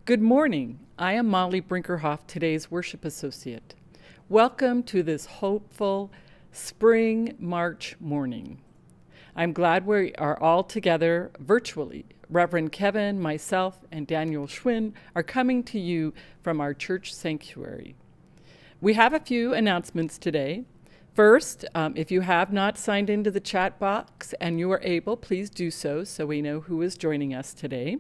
Good morning. I am Molly Brinkerhoff, today's worship associate. Welcome to this hopeful spring March morning. I'm glad we are all together virtually. Reverend Kevin, myself, and Daniel Schwinn are coming to you from our church sanctuary. We have a few announcements today. First, if you have not signed into the chat box and you are able, please do so we know who is joining us today.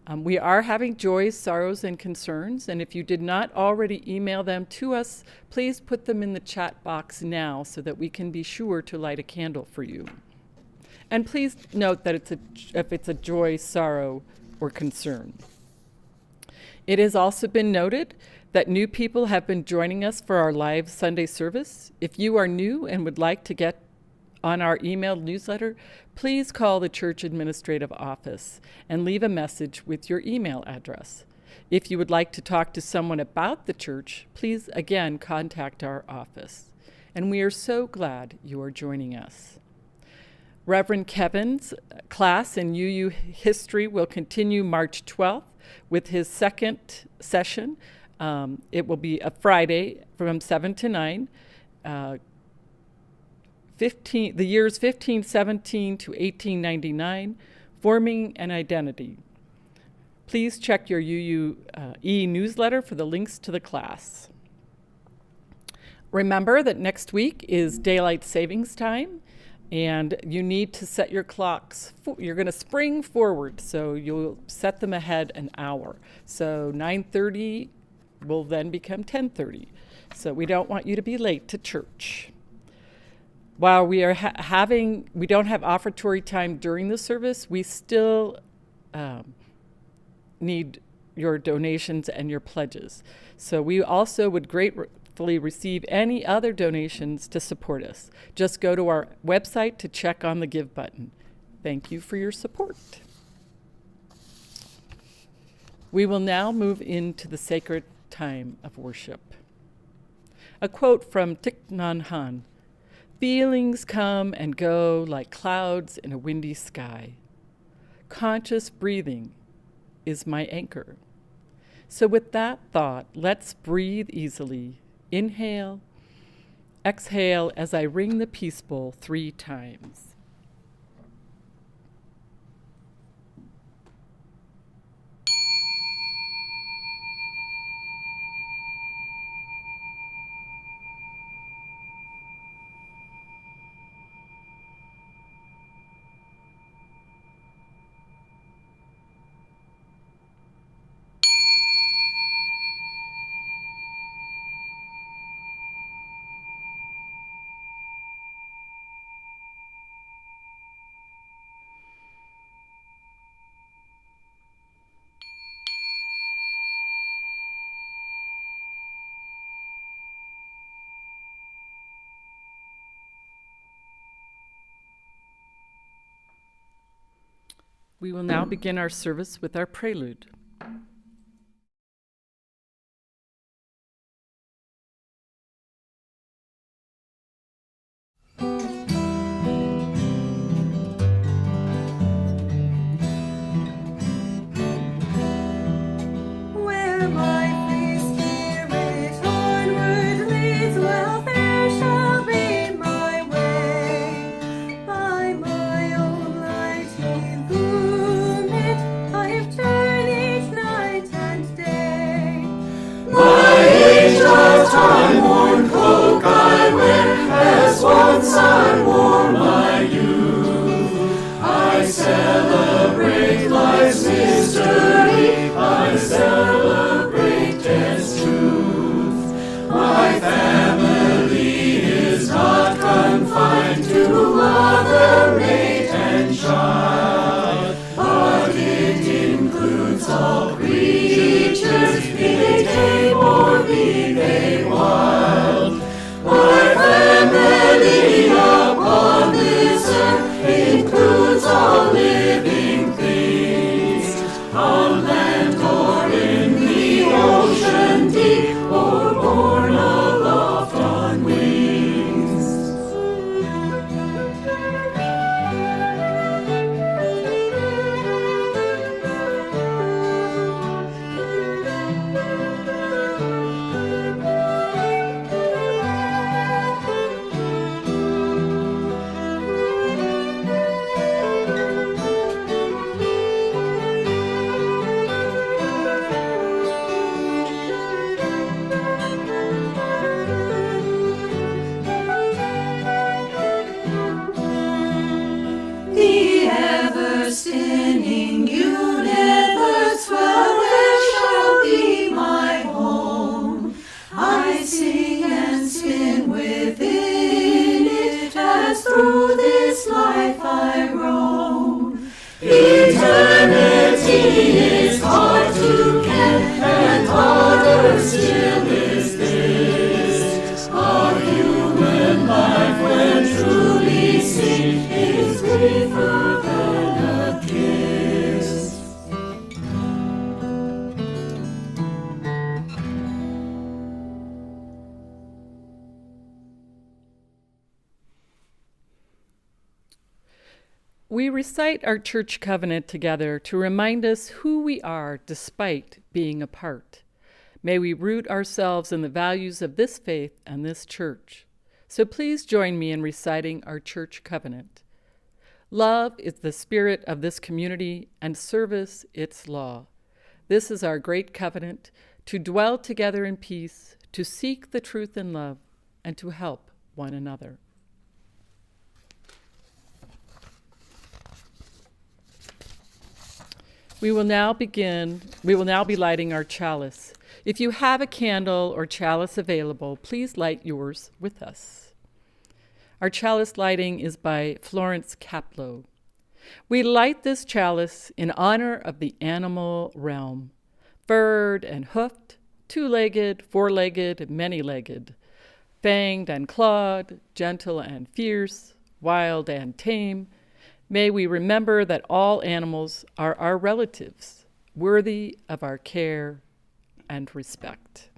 We are having joys, sorrows, and concerns, and if you did not already email them to us, please put them in the chat box now so that we can be sure to light a candle for you. And please note that if it's a joy, sorrow, or concern. It has also been noted that new people have been joining us for our live Sunday service. If you are new and would like to get on our email newsletter, please call the church administrative office and leave a message with your email address. If you would like to talk to someone about the church, please again contact our office. And we are so glad you are joining us. Reverend Kevin's class in UU History will continue March 12th with his second session. It will be a Friday from 7 to 9. The years 1517 to 1899, Forming an Identity. Please check your UU e-newsletter for the links to the class. Remember that next week is daylight savings time, and you need to set your clocks. You're going to spring forward, so you'll set them ahead an hour. So 9:30 will then become 10:30. So we don't want you to be late to church. While we are we don't have offertory time during the service, we still need your donations and your pledges. So we also would gratefully receive any other donations to support us. Just go to our website to check on the Give button. Thank you for your support. We will now move into the sacred time of worship. A quote from Thich Nhat Hanh. Feelings come and go like clouds in a windy sky. Conscious breathing is my anchor. So with that thought, let's breathe easily. Inhale, exhale as I ring the peace bowl 3 times. We will now begin our service with our prelude. Time-worn cloak I wear, as once I wore my youth. I celebrate life's mystery, I celebrate death's truth. My family is not confined to mother, mate, and child, but it includes all creatures, be they tame or be they wild. My family upon this earth includes all living things, on land or in the ocean deep, or born aloft on wings. still is this, our human life when truly seen is briefer than a kiss. We recite our church covenant together to remind us who we are despite being apart. May we root ourselves in the values of this faith and this church. So please join me in reciting our church covenant. Love is the spirit of this community and service its law. This is our great covenant, to dwell together in peace, to seek the truth in love, and to help one another. We will now be lighting our chalice. If you have a candle or chalice available, please light yours with us. Our chalice lighting is by Florence Kaplow. We light this chalice in honor of the animal realm, furred and hoofed, two-legged, four-legged, many-legged, fanged and clawed, gentle and fierce, wild and tame. May we remember that all animals are our relatives, worthy of our care and respect.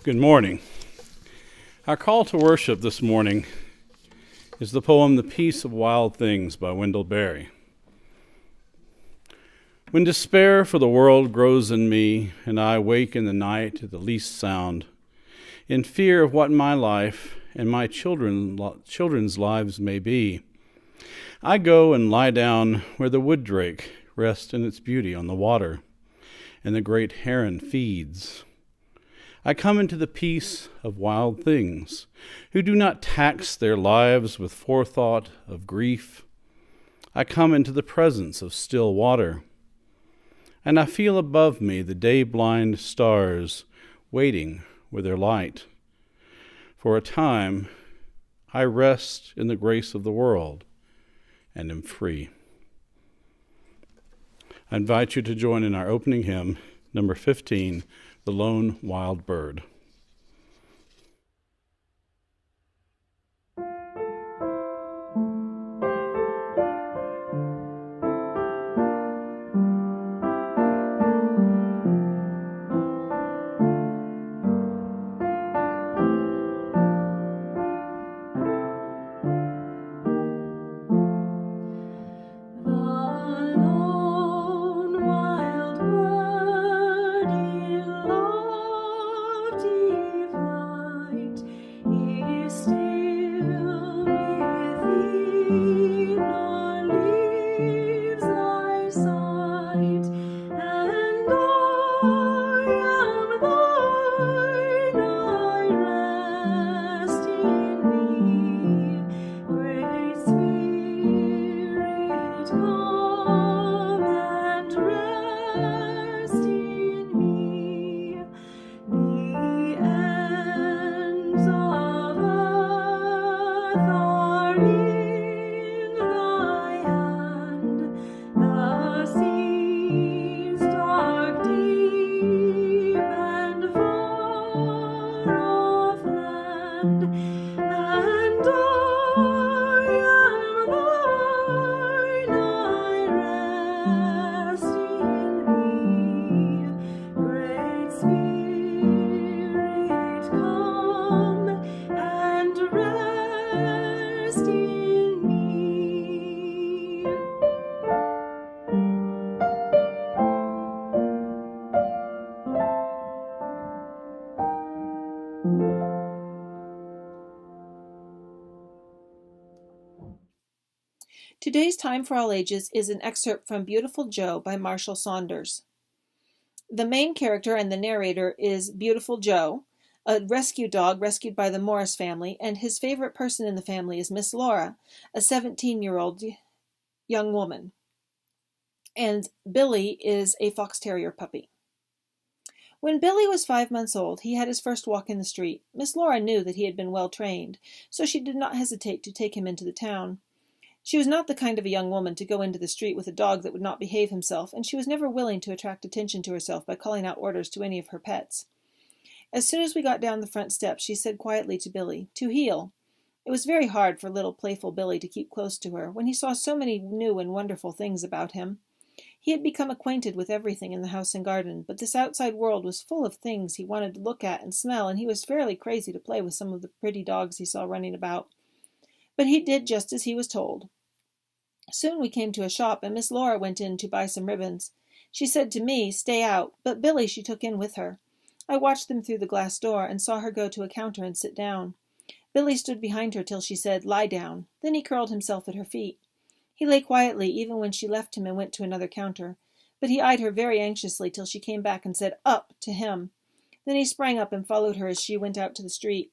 Good morning. Our call to worship this morning is the poem The Peace of Wild Things by Wendell Berry. When despair for the world grows in me, and I wake in the night at the least sound, in fear of what my life and my children's lives may be, I go and lie down where the wood drake rests in its beauty on the water, and the great heron feeds. I come into the peace of wild things, who do not tax their lives with forethought of grief. I come into the presence of still water, and I feel above me the day-blind stars waiting with their light. For a time, I rest in the grace of the world and am free. I invite you to join in our opening hymn, number 15, The Lone Wild Bird. Today's Time for All Ages is an excerpt from Beautiful Joe by Marshall Saunders. The main character and the narrator is Beautiful Joe, a rescue dog rescued by the Morris family, and his favorite person in the family is Miss Laura, a 17-year-old young woman. And Billy is a fox terrier puppy. When Billy was 5 months old, he had his first walk in the street. Miss Laura knew that he had been well trained, so she did not hesitate to take him into the town. She was not the kind of a young woman to go into the street with a dog that would not behave himself, and she was never willing to attract attention to herself by calling out orders to any of her pets. As soon as we got down the front steps, she said quietly to Billy, "To heel." It was very hard for little playful Billy to keep close to her when he saw so many new and wonderful things about him. He had become acquainted with everything in the house and garden, but this outside world was full of things he wanted to look at and smell, and he was fairly crazy to play with some of the pretty dogs he saw running about. But he did just as he was told. Soon we came to a shop, and Miss Laura went in to buy some ribbons. She said to me, "Stay out," but Billy she took in with her. I watched them through the glass door, and saw her go to a counter and sit down. Billy stood behind her till she said, "Lie down." Then he curled himself at her feet. He lay quietly even when she left him and went to another counter, but he eyed her very anxiously till she came back and said, "Up," to him. Then he sprang up and followed her as she went out to the street.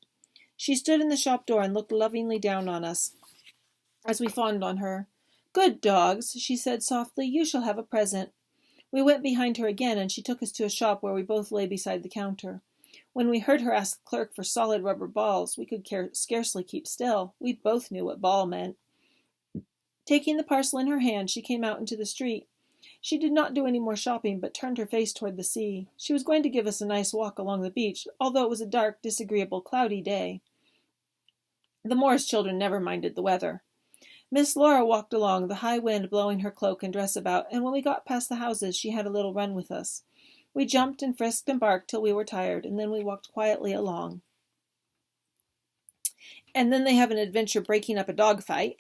She stood in the shop door and looked lovingly down on us as we fawned on her. "Good dogs," she said softly, "you shall have a present." We went behind her again, and she took us to a shop where we both lay beside the counter. When we heard her ask the clerk for solid rubber balls, we could scarcely keep still. We both knew what ball meant. Taking the parcel in her hand, she came out into the street. She did not do any more shopping, but turned her face toward the sea. She was going to give us a nice walk along the beach, although it was a dark, disagreeable, cloudy day. The Morris children never minded the weather. Miss Laura walked along, the high wind blowing her cloak and dress about, and when we got past the houses, she had a little run with us. We jumped and frisked and barked till we were tired, and then we walked quietly along. And then they have an adventure breaking up a dog fight,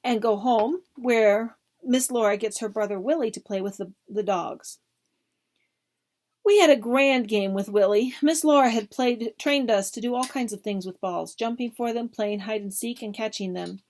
and go home, where Miss Laura gets her brother Willie to play with the dogs. We had a grand game with Willie. Miss Laura had trained us to do all kinds of things with balls, jumping for them, playing hide and seek, and catching them.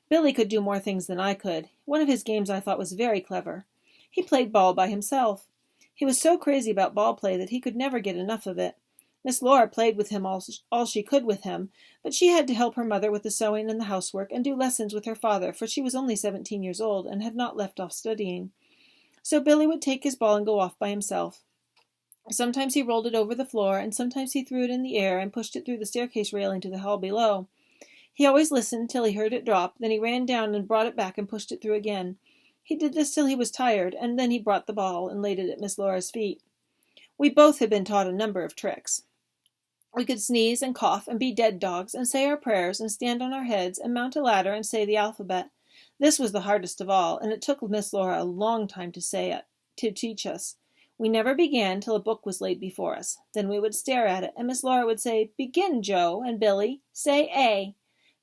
Billy could do more things than I could. One of his games I thought was very clever. He played ball by himself. He was so crazy about ball play that he could never get enough of it. Miss Laura played with him all she could with him, but she had to help her mother with the sewing and the housework and do lessons with her father, for she was only 17 years old and had not left off studying. So Billy would take his ball and go off by himself. Sometimes he rolled it over the floor, and sometimes he threw it in the air and pushed it through the staircase railing to the hall below. He always listened till he heard it drop, then he ran down and brought it back and pushed it through again. He did this till he was tired, and then he brought the ball and laid it at Miss Laura's feet. We both had been taught a number of tricks. We could sneeze and cough and be dead dogs and say our prayers and stand on our heads and mount a ladder and say the alphabet. This was the hardest of all, and it took Miss Laura a long time to teach us. We never began till a book was laid before us. Then we would stare at it, and Miss Laura would say, "Begin, Joe," and Billy, "Say A."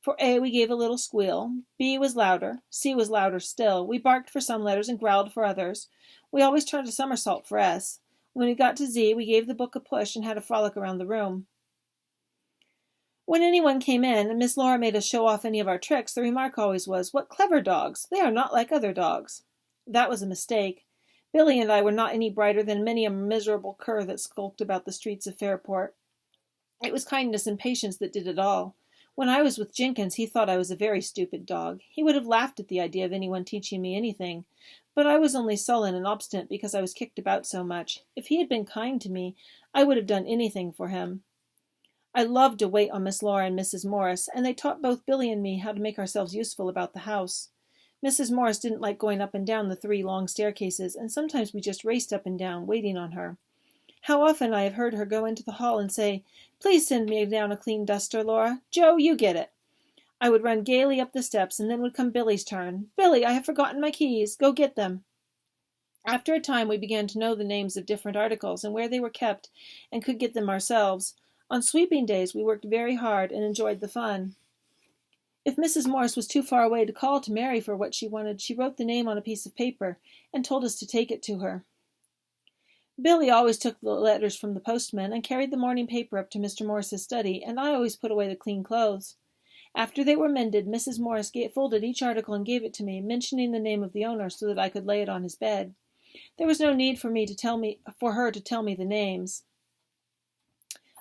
For A we gave a little squeal. B was louder. C was louder still. We barked for some letters and growled for others. We always tried a somersault for S. When we got to Z, we gave the book a push and had a frolic around the room. When anyone came in and Miss Laura made us show off any of our tricks, the remark always was, "What clever dogs! They are not like other dogs." That was a mistake. Billy and I were not any brighter than many a miserable cur that skulked about the streets of Fairport. It was kindness and patience that did it all. When I was with Jenkins, he thought I was a very stupid dog. He would have laughed at the idea of anyone teaching me anything. But I was only sullen and obstinate because I was kicked about so much. If he had been kind to me, I would have done anything for him. I loved to wait on Miss Laura and Mrs. Morris, and they taught both Billy and me how to make ourselves useful about the house. Mrs. Morris didn't like going up and down the 3 long staircases, and sometimes we just raced up and down, waiting on her. How often I have heard her go into the hall and say, "Please send me down a clean duster, Laura. Joe, you get it." I would run gaily up the steps, and then would come Billy's turn. "Billy, I have forgotten my keys. Go get them." After a time we began to know the names of different articles and where they were kept, and could get them ourselves. On sweeping days we worked very hard and enjoyed the fun. If Mrs. Morris was too far away to call to Mary for what she wanted, she wrote the name on a piece of paper and told us to take it to her. Billy always took the letters from the postman and carried the morning paper up to Mr. Morris's study, and I always put away the clean clothes. After they were mended, Mrs. Morris folded each article and gave it to me, mentioning the name of the owner so that I could lay it on his bed. There was no need for her to tell me the names.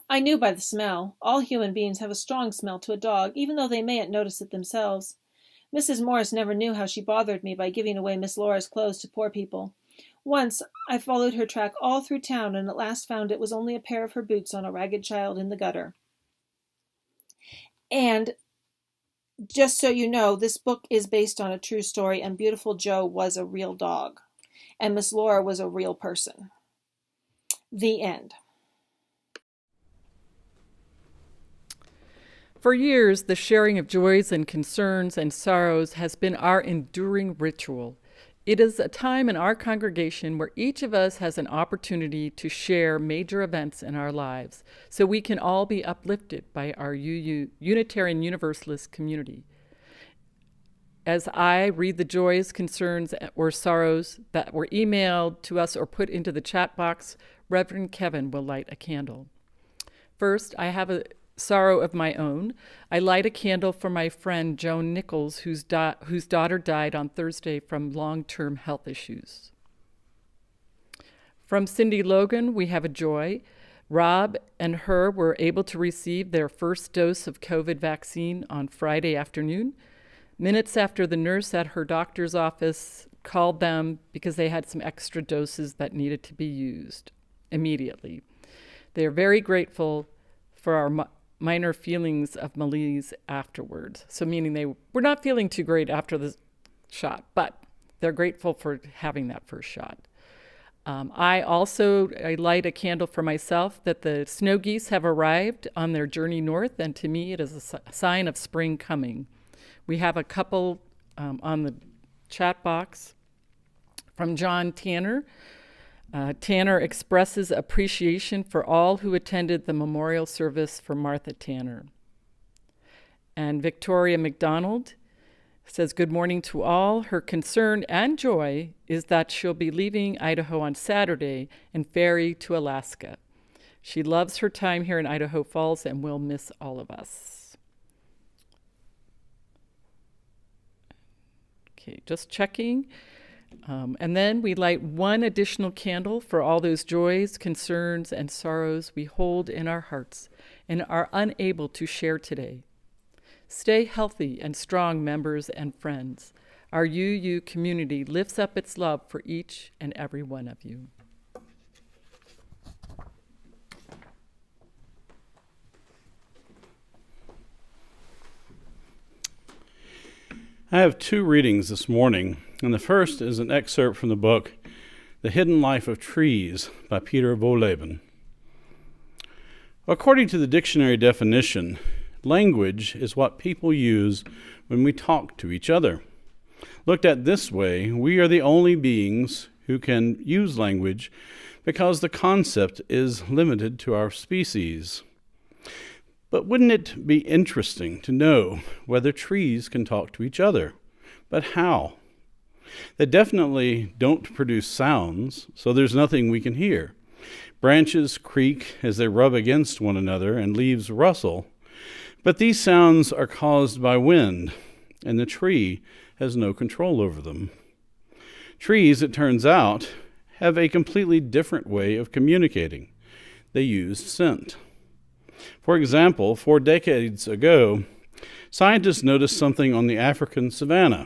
I knew by the smell. All human beings have a strong smell to a dog, even though they mayn't notice it themselves. Mrs. Morris never knew how she bothered me by giving away Miss Laura's clothes to poor people. Once I followed her track all through town and at last found it was only a pair of her boots on a ragged child in the gutter. And just so you know, this book is based on a true story, and Beautiful Joe was a real dog, and Miss Laura was a real person. The end. For years, the sharing of joys and concerns and sorrows has been our enduring ritual. It is a time in our congregation where each of us has an opportunity to share major events in our lives so we can all be uplifted by our Unitarian Universalist community. As I read the joys, concerns, or sorrows that were emailed to us or put into the chat box, Reverend Kevin will light a candle. First, I have a sorrow of my own. I light a candle for my friend Joan Nichols, whose daughter died on Thursday from long-term health issues. From Cindy Logan, we have a joy. Rob and her were able to receive their first dose of COVID vaccine on Friday afternoon, minutes after the nurse at her doctor's office called them because they had some extra doses that needed to be used immediately. They are very grateful for our minor feelings of malaise afterwards. So meaning they were not feeling too great after the shot, but they're grateful for having that first shot. I light a candle for myself that the snow geese have arrived on their journey north, and to me it is a sign of spring coming. We have a couple on the chat box from John Tanner. Tanner expresses appreciation for all who attended the memorial service for Martha Tanner. And Victoria McDonald says, good morning to all. Her concern and joy is that she'll be leaving Idaho on Saturday and ferry to Alaska. She loves her time here in Idaho Falls and will miss all of us. Okay, just checking. And then we light one additional candle for all those joys, concerns, and sorrows we hold in our hearts and are unable to share today. Stay healthy and strong, members and friends. Our UU community lifts up its love for each and every one of you. I have two readings this morning, and the first is an excerpt from the book The Hidden Life of Trees by Peter Wohlleben. According to the dictionary definition, language is what people use when we talk to each other. Looked at this way, we are the only beings who can use language because the concept is limited to our species. But wouldn't it be interesting to know whether trees can talk to each other? But how? They definitely don't produce sounds, so there's nothing we can hear. Branches creak as they rub against one another and leaves rustle. But these sounds are caused by wind, and the tree has no control over them. Trees, it turns out, have a completely different way of communicating. They use scent. For example, 4 decades ago, scientists noticed something on the African savanna.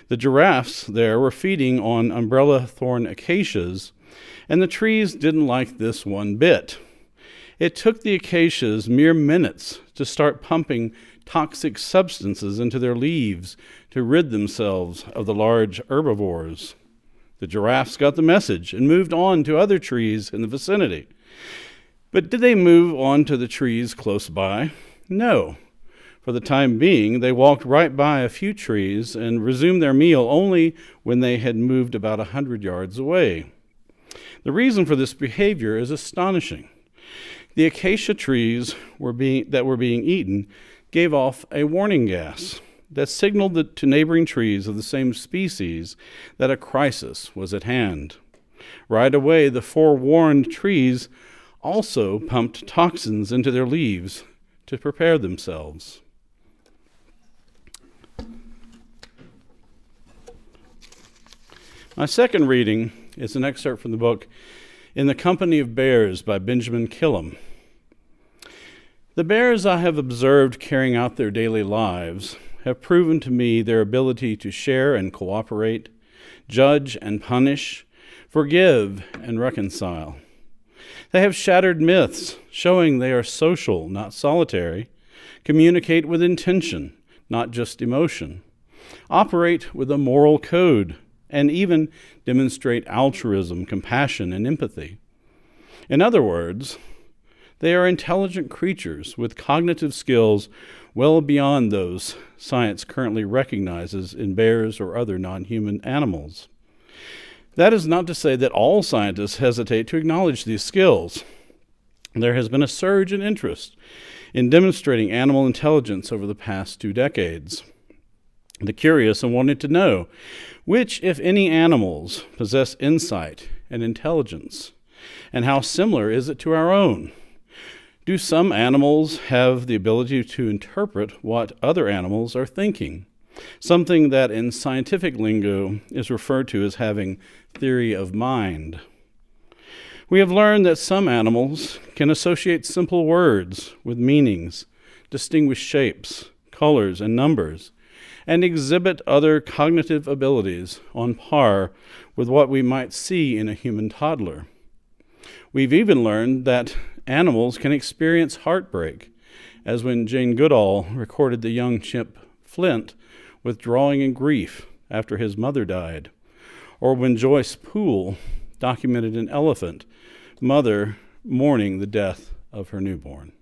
The giraffes there were feeding on umbrella thorn acacias, and the trees didn't like this one bit. It took the acacias mere minutes to start pumping toxic substances into their leaves to rid themselves of the large herbivores. The giraffes got the message and moved on to other trees in the vicinity. But did they move on to the trees close by? No. For the time being, they walked right by a few trees and resumed their meal only when they had moved about 100 yards away. The reason for this behavior is astonishing. The acacia trees that were being eaten gave off a warning gas that signaled to neighboring trees of the same species that a crisis was at hand. Right away, the forewarned trees also pumped toxins into their leaves to prepare themselves. My second reading is an excerpt from the book In the Company of Bears by Benjamin Killam. The bears I have observed carrying out their daily lives have proven to me their ability to share and cooperate, judge and punish, forgive, and reconcile. They have shattered myths, showing they are social, not solitary, communicate with intention, not just emotion, operate with a moral code, and even demonstrate altruism, compassion, and empathy. In other words, they are intelligent creatures with cognitive skills well beyond those science currently recognizes in bears or other non-human animals. That is not to say that all scientists hesitate to acknowledge these skills. There has been a surge in interest in demonstrating animal intelligence over the past 2 decades. The curious and wanted to know which, if any, animals possess insight and intelligence, and how similar is it to our own? Do some animals have the ability to interpret what other animals are thinking? Something that in scientific lingo is referred to as having theory of mind. We have learned that some animals can associate simple words with meanings, distinguish shapes, colors, and numbers, and exhibit other cognitive abilities on par with what we might see in a human toddler. We've even learned that animals can experience heartbreak, as when Jane Goodall recorded the young chimp Flint withdrawing in grief after his mother died, or when Joyce Poole documented an elephant mother mourning the death of her newborn.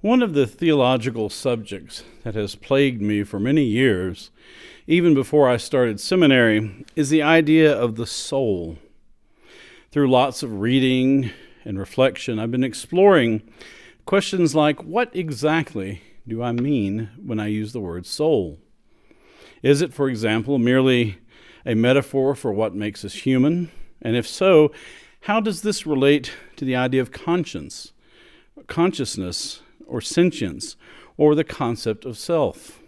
One of the theological subjects that has plagued me for many years, even before I started seminary, is the idea of the soul. Through lots of reading and reflection, I've been exploring questions like, what exactly do I mean when I use the word soul? Is it, for example, merely a metaphor for what makes us human? And if so, how does this relate to the idea of conscience, consciousness, or sentience, or the concept of self?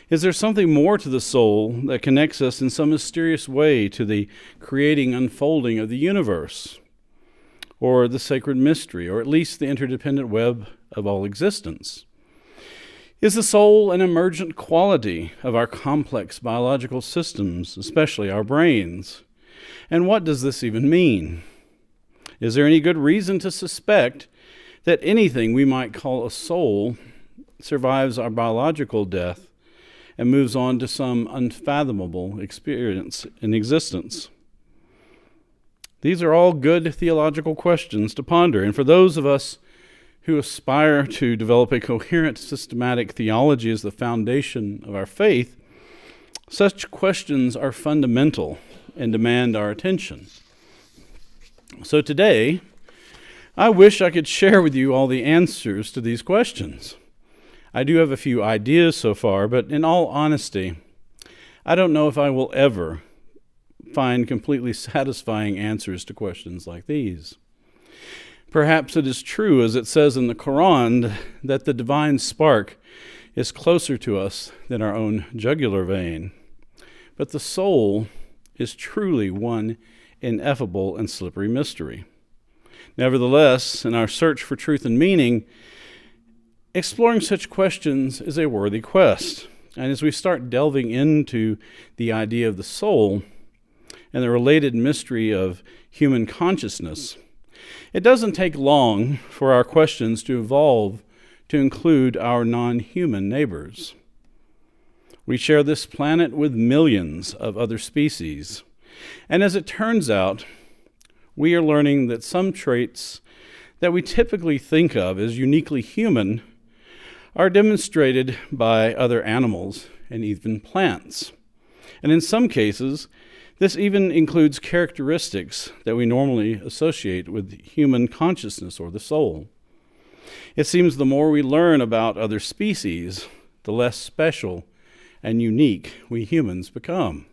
Is there something more to the soul that connects us in some mysterious way to the creating, unfolding of the universe, or the sacred mystery, or at least the interdependent web of all existence? Is the soul an emergent quality of our complex biological systems, especially our brains? And what does this even mean? Is there any good reason to suspect that anything we might call a soul survives our biological death and moves on to some unfathomable experience in existence? These are all good theological questions to ponder, and for those of us who aspire to develop a coherent, systematic theology as the foundation of our faith, such questions are fundamental and demand our attention. So today, I wish I could share with you all the answers to these questions. I do have a few ideas so far, but in all honesty, I don't know if I will ever find completely satisfying answers to questions like these. Perhaps it is true, as it says in the Quran, that the divine spark is closer to us than our own jugular vein. But the soul is truly one ineffable and slippery mystery. Nevertheless, in our search for truth and meaning, exploring such questions is a worthy quest. And as we start delving into the idea of the soul and the related mystery of human consciousness, it doesn't take long for our questions to evolve to include our non-human neighbors. We share this planet with millions of other species, and as it turns out, we are learning that some traits that we typically think of as uniquely human are demonstrated by other animals and even plants. And in some cases, this even includes characteristics that we normally associate with human consciousness or the soul. It seems the more we learn about other species, the less special and unique we humans become.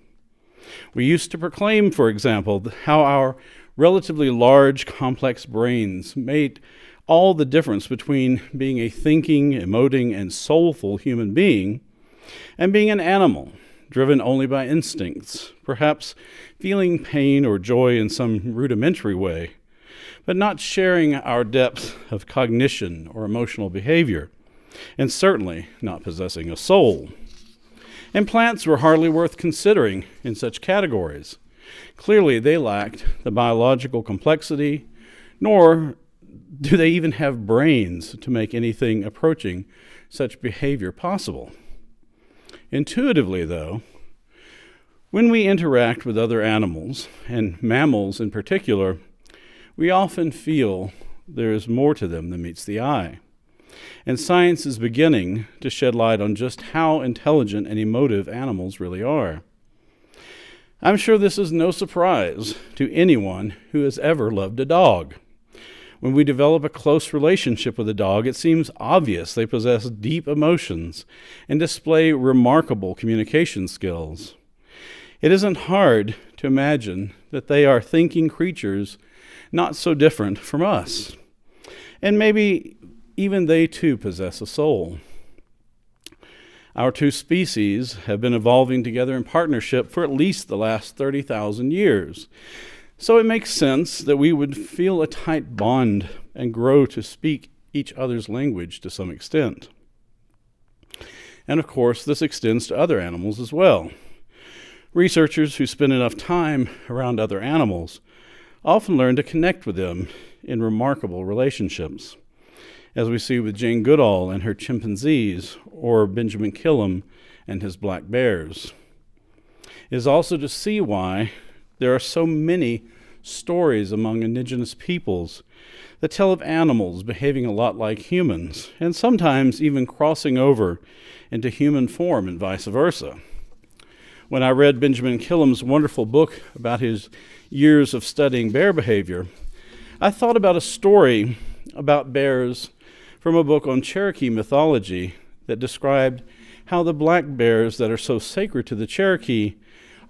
We used to proclaim, for example, how our relatively large, complex brains made all the difference between being a thinking, emoting, and soulful human being and being an animal, driven only by instincts, perhaps feeling pain or joy in some rudimentary way, but not sharing our depth of cognition or emotional behavior, and certainly not possessing a soul. And plants were hardly worth considering in such categories. Clearly, they lacked the biological complexity, nor do they even have brains to make anything approaching such behavior possible. Intuitively, though, when we interact with other animals, and mammals in particular, we often feel there is more to them than meets the eye. And science is beginning to shed light on just how intelligent and emotive animals really are. I'm sure this is no surprise to anyone who has ever loved a dog. When we develop a close relationship with a dog, it seems obvious they possess deep emotions and display remarkable communication skills. It isn't hard to imagine that they are thinking creatures not so different from us. And maybe even they too possess a soul. Our two species have been evolving together in partnership for at least the last 30,000 years. So it makes sense that we would feel a tight bond and grow to speak each other's language to some extent. And of course, this extends to other animals as well. Researchers who spend enough time around other animals often learn to connect with them in remarkable relationships, as we see with Jane Goodall and her chimpanzees, or Benjamin Killam and his black bears. It is also to see why there are so many stories among indigenous peoples that tell of animals behaving a lot like humans, and sometimes even crossing over into human form and vice versa. When I read Benjamin Killam's wonderful book about his years of studying bear behavior, I thought about a story about bears from a book on Cherokee mythology that described how the black bears that are so sacred to the Cherokee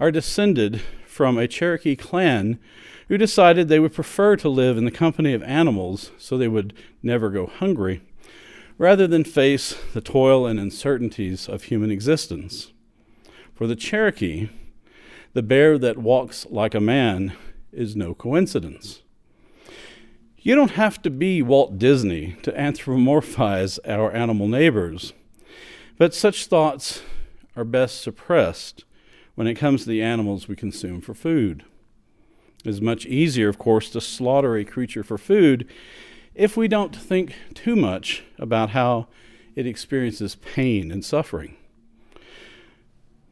are descended from a Cherokee clan who decided they would prefer to live in the company of animals so they would never go hungry, rather than face the toil and uncertainties of human existence. For the Cherokee, the bear that walks like a man is no coincidence. You don't have to be Walt Disney to anthropomorphize our animal neighbors, but such thoughts are best suppressed when it comes to the animals we consume for food. It is much easier, of course, to slaughter a creature for food if we don't think too much about how it experiences pain and suffering.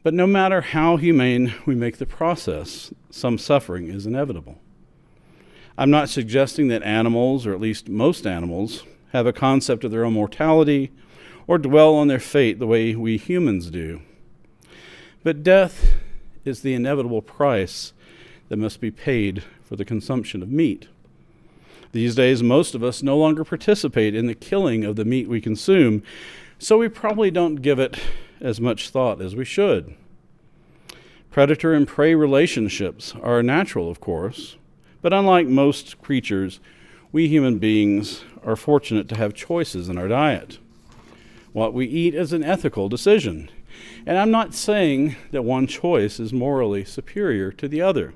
But no matter how humane we make the process, some suffering is inevitable. I'm not suggesting that animals, or at least most animals, have a concept of their own mortality or dwell on their fate the way we humans do. But death is the inevitable price that must be paid for the consumption of meat. These days, most of us no longer participate in the killing of the meat we consume, so we probably don't give it as much thought as we should. Predator and prey relationships are natural, of course, but unlike most creatures, we human beings are fortunate to have choices in our diet. What we eat is an ethical decision, and I'm not saying that one choice is morally superior to the other.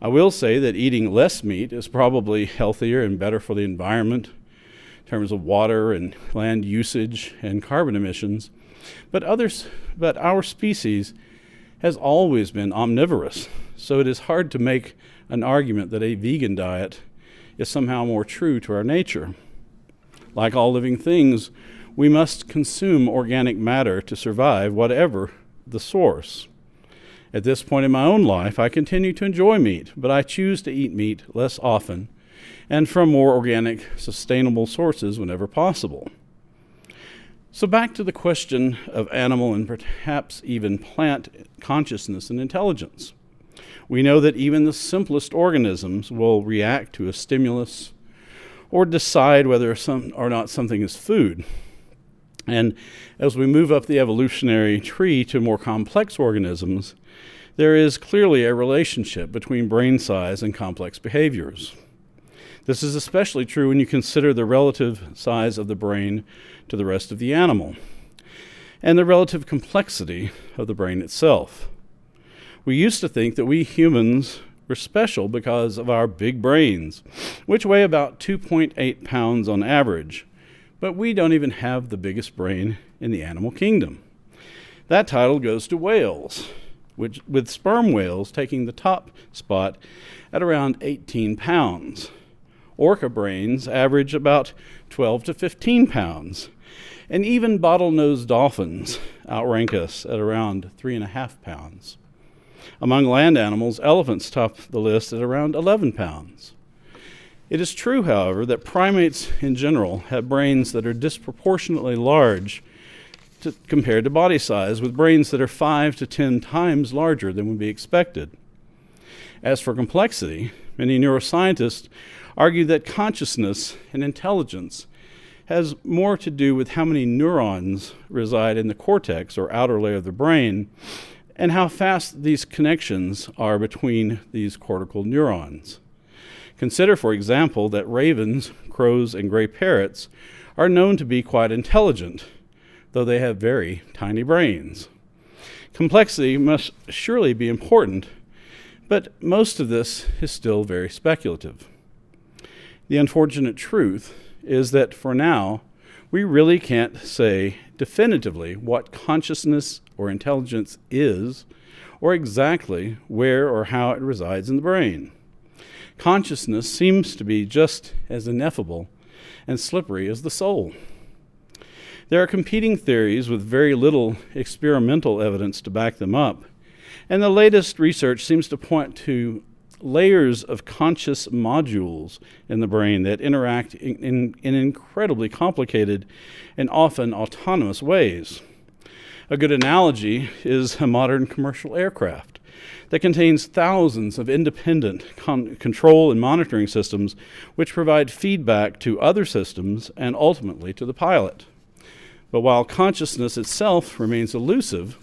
I will say that eating less meat is probably healthier and better for the environment in terms of water and land usage and carbon emissions, but our species has always been omnivorous, so it is hard to make an argument that a vegan diet is somehow more true to our nature. Like all living things, we must consume organic matter to survive, whatever the source. At this point in my own life, I continue to enjoy meat, but I choose to eat meat less often and from more organic, sustainable sources whenever possible. So back to the question of animal and perhaps even plant consciousness and intelligence. We know that even the simplest organisms will react to a stimulus or decide whether or not something is food. And as we move up the evolutionary tree to more complex organisms, there is clearly a relationship between brain size and complex behaviors. This is especially true when you consider the relative size of the brain to the rest of the animal and the relative complexity of the brain itself. We used to think that we humans were special because of our big brains, which weigh about 2.8 pounds on average, but we don't even have the biggest brain in the animal kingdom. That title goes to whales, with sperm whales taking the top spot at around 18 pounds. Orca brains average about 12 to 15 pounds, and even bottlenose dolphins outrank us at around 3.5 pounds. Among land animals, elephants top the list at around 11 pounds. It is true, however, that primates in general have brains that are disproportionately large compared to body size, with brains that are 5 to 10 times larger than would be expected. As for complexity, many neuroscientists argue that consciousness and intelligence has more to do with how many neurons reside in the cortex, or outer layer of the brain, and how fast these connections are between these cortical neurons. Consider, for example, that ravens, crows, and gray parrots are known to be quite intelligent, though they have very tiny brains. Complexity must surely be important, but most of this is still very speculative. The unfortunate truth is that for now, we really can't say definitively what consciousness or intelligence is, or exactly where or how it resides in the brain. Consciousness seems to be just as ineffable and slippery as the soul. There are competing theories with very little experimental evidence to back them up, and the latest research seems to point to layers of conscious modules in the brain that interact in incredibly complicated and often autonomous ways. A good analogy is a modern commercial aircraft that contains thousands of independent control and monitoring systems which provide feedback to other systems and ultimately to the pilot. But while consciousness itself remains elusive,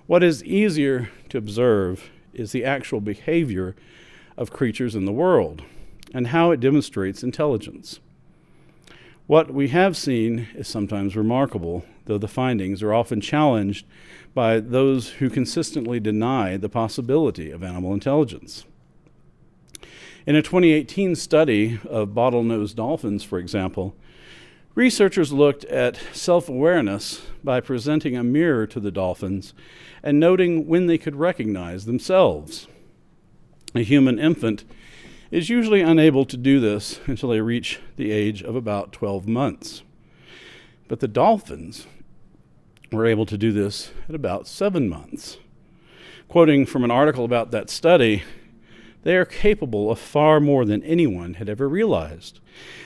what is easier to observe is the actual behavior of creatures in the world and how it demonstrates intelligence. What we have seen is sometimes remarkable, though the findings are often challenged by those who consistently deny the possibility of animal intelligence. In a 2018 study of bottlenose dolphins, for example, researchers looked at self-awareness by presenting a mirror to the dolphins and noting when they could recognize themselves. A human infant is usually unable to do this until they reach the age of about 12 months. But the dolphins were able to do this at about 7 months. Quoting from an article about that study, they are capable of far more than anyone had ever realized.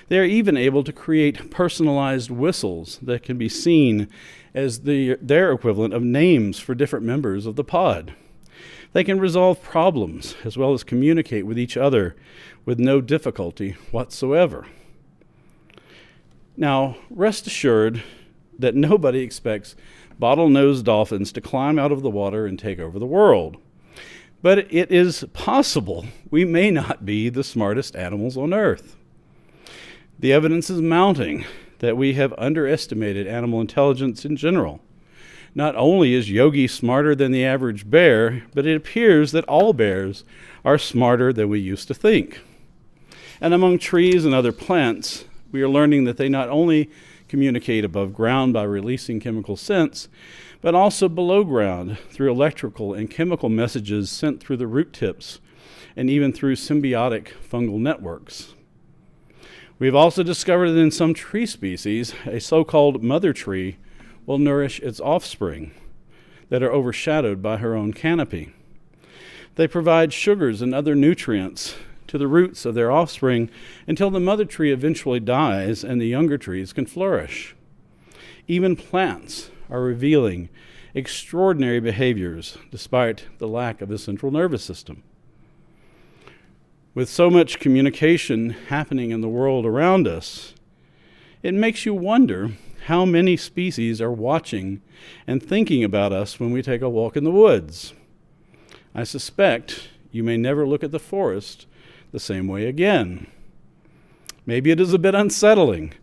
They are even able to create personalized whistles that can be seen as their equivalent of names for different members of the pod. They can resolve problems as well as communicate with each other with no difficulty whatsoever. Now, rest assured that nobody expects bottlenose dolphins to climb out of the water and take over the world. But it is possible we may not be the smartest animals on Earth. The evidence is mounting that we have underestimated animal intelligence in general. Not only is Yogi smarter than the average bear, but it appears that all bears are smarter than we used to think. And among trees and other plants, we are learning that they not only communicate above ground by releasing chemical scents, but also below ground through electrical and chemical messages sent through the root tips and even through symbiotic fungal networks. We've also discovered that in some tree species, a so-called mother tree will nourish its offspring that are overshadowed by her own canopy. They provide sugars and other nutrients to the roots of their offspring until the mother tree eventually dies and the younger trees can flourish. Even plants are revealing extraordinary behaviors despite the lack of a central nervous system. With so much communication happening in the world around us, it makes you wonder how many species are watching and thinking about us when we take a walk in the woods. I suspect you may never look at the forest the same way again. Maybe it is a bit unsettling,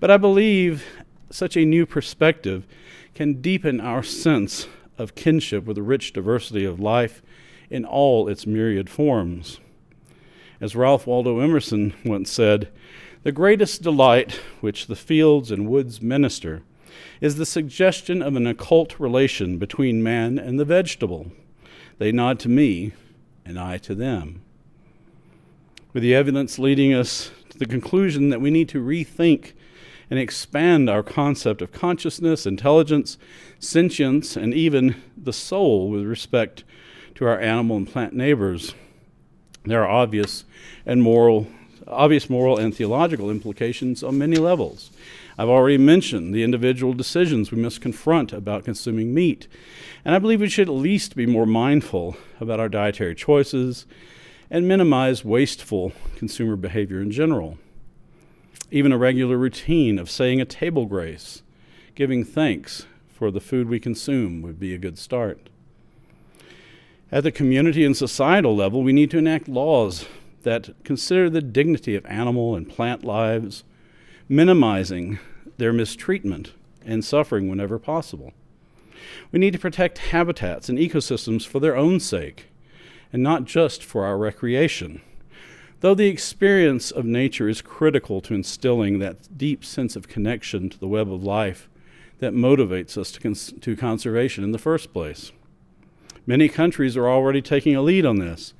but I believe such a new perspective can deepen our sense of kinship with the rich diversity of life in all its myriad forms. As Ralph Waldo Emerson once said, "The greatest delight which the fields and woods minister is the suggestion of an occult relation between man and the vegetable. They nod to me, and I to them." With the evidence leading us to the conclusion that we need to rethink and expand our concept of consciousness, intelligence, sentience, and even the soul with respect to our animal and plant neighbors, there are obvious moral and theological implications on many levels. I've already mentioned the individual decisions we must confront about consuming meat, and I believe we should at least be more mindful about our dietary choices and minimize wasteful consumer behavior in general. Even a regular routine of saying a table grace, giving thanks for the food we consume, would be a good start. At the community and societal level, we need to enact laws that consider the dignity of animal and plant lives, minimizing their mistreatment and suffering whenever possible. We need to protect habitats and ecosystems for their own sake, and not just for our recreation. Though the experience of nature is critical to instilling that deep sense of connection to the web of life that motivates us to conservation in the first place. Many countries are already taking a lead on this.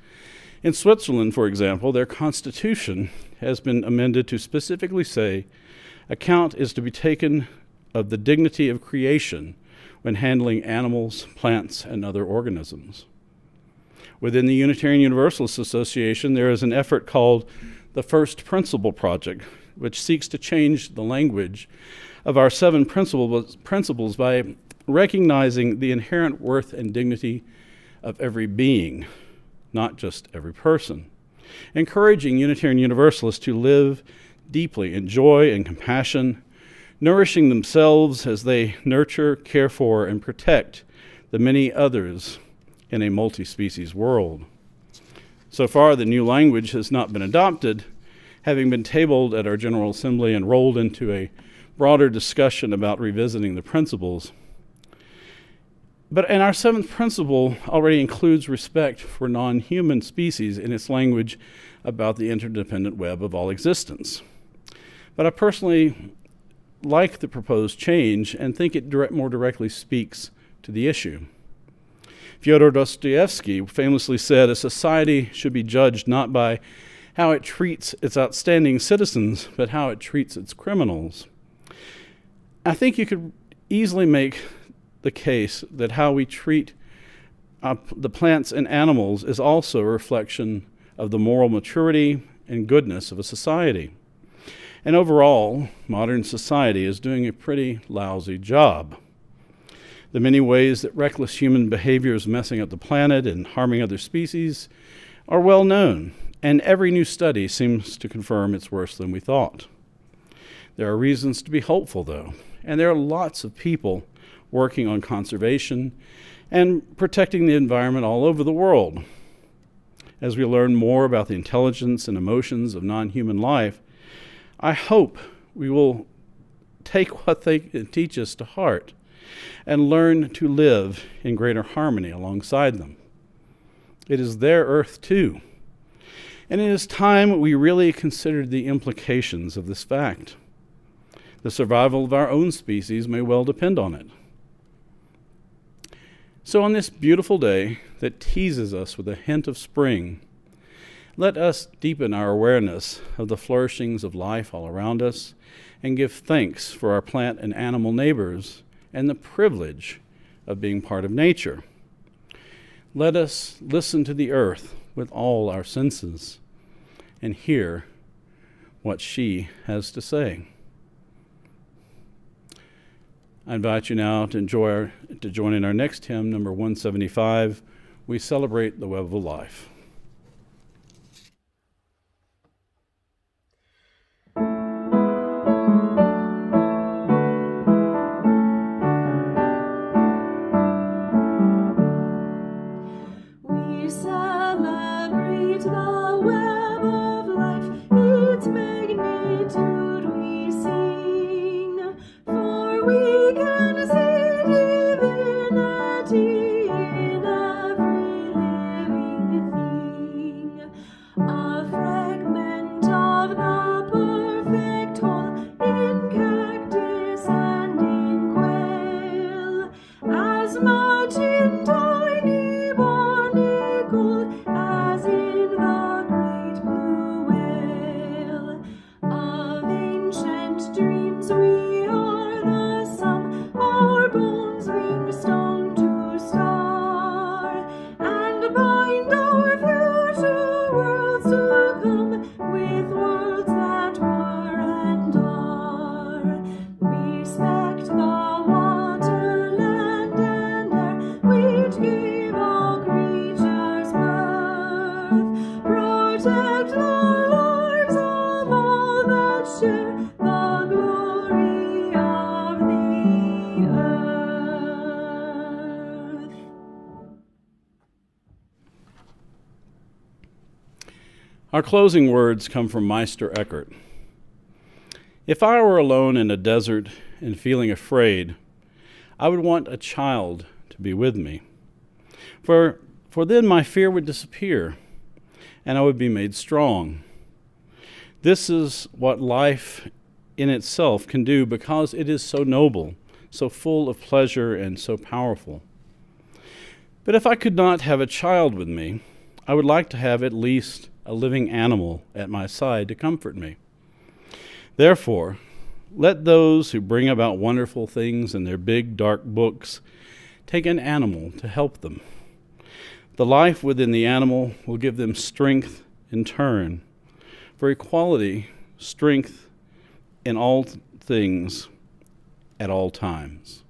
In Switzerland, for example, their constitution has been amended to specifically say account is to be taken of the dignity of creation when handling animals, plants, and other organisms. Within the Unitarian Universalist Association, there is an effort called the First Principle Project, which seeks to change the language of our 7 principles by recognizing the inherent worth and dignity of every being, not just every person, encouraging Unitarian Universalists to live deeply in joy and compassion, nourishing themselves as they nurture, care for, and protect the many others in a multi-species world. So far, the new language has not been adopted, having been tabled at our General Assembly and rolled into a broader discussion about revisiting the principles. And our seventh principle already includes respect for non-human species in its language about the interdependent web of all existence. But I personally like the proposed change and think it more directly speaks to the issue. Fyodor Dostoevsky famously said, "A society should be judged not by how it treats its outstanding citizens, but how it treats its criminals." I think you could easily make the case that how we treat the plants and animals is also a reflection of the moral maturity and goodness of a society. And overall, modern society is doing a pretty lousy job. The many ways that reckless human behavior is messing up the planet and harming other species are well known, and every new study seems to confirm it's worse than we thought. There are reasons to be hopeful, though, and there are lots of people working on conservation and protecting the environment all over the world. As we learn more about the intelligence and emotions of non-human life, I hope we will take what they teach us to heart and learn to live in greater harmony alongside them. It is their earth too, and it is time we really considered the implications of this fact. The survival of our own species may well depend on it. So on this beautiful day that teases us with a hint of spring, let us deepen our awareness of the flourishings of life all around us and give thanks for our plant and animal neighbors and the privilege of being part of nature. Let us listen to the earth with all our senses and hear what she has to say. I invite you now to join in our next hymn, number 175, "We Celebrate the Web of Life." We celebrate the web of life, its magnitude we sing, for we can see divinity in every living thing. A fragment of the perfect whole in cactus and in quail, as much in tiny barnacle as in the great blue whale. Of ancient dreams we are the sum, our bones ring stone to star, and bind our future worlds to come with worlds that were and are. Respect the water, land, and air, which gave all creatures birth. Protect the lives of all that share the glory of the earth. Our closing words come from Meister Eckhart. "If I were alone in a desert and feeling afraid, I would want a child to be with me. For then my fear would disappear, and I would be made strong. This is what life in itself can do because it is so noble, so full of pleasure, and so powerful. But if I could not have a child with me, I would like to have at least a living animal at my side to comfort me. Therefore, let those who bring about wonderful things in their big, dark books take an animal to help them. The life within the animal will give them strength in turn. For equality, strength in all things at all times."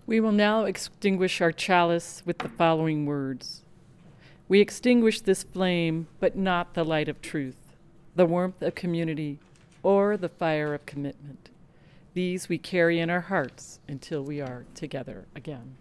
We will now extinguish our chalice with the following words. We extinguish this flame, but not the light of truth, the warmth of community, or the fire of commitment. These we carry in our hearts until we are together again.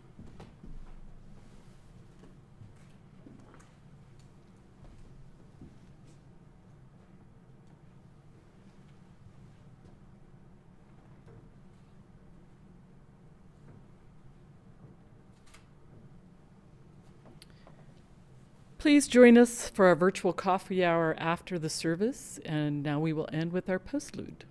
Please join us for our virtual coffee hour after the service, and now we will end with our postlude.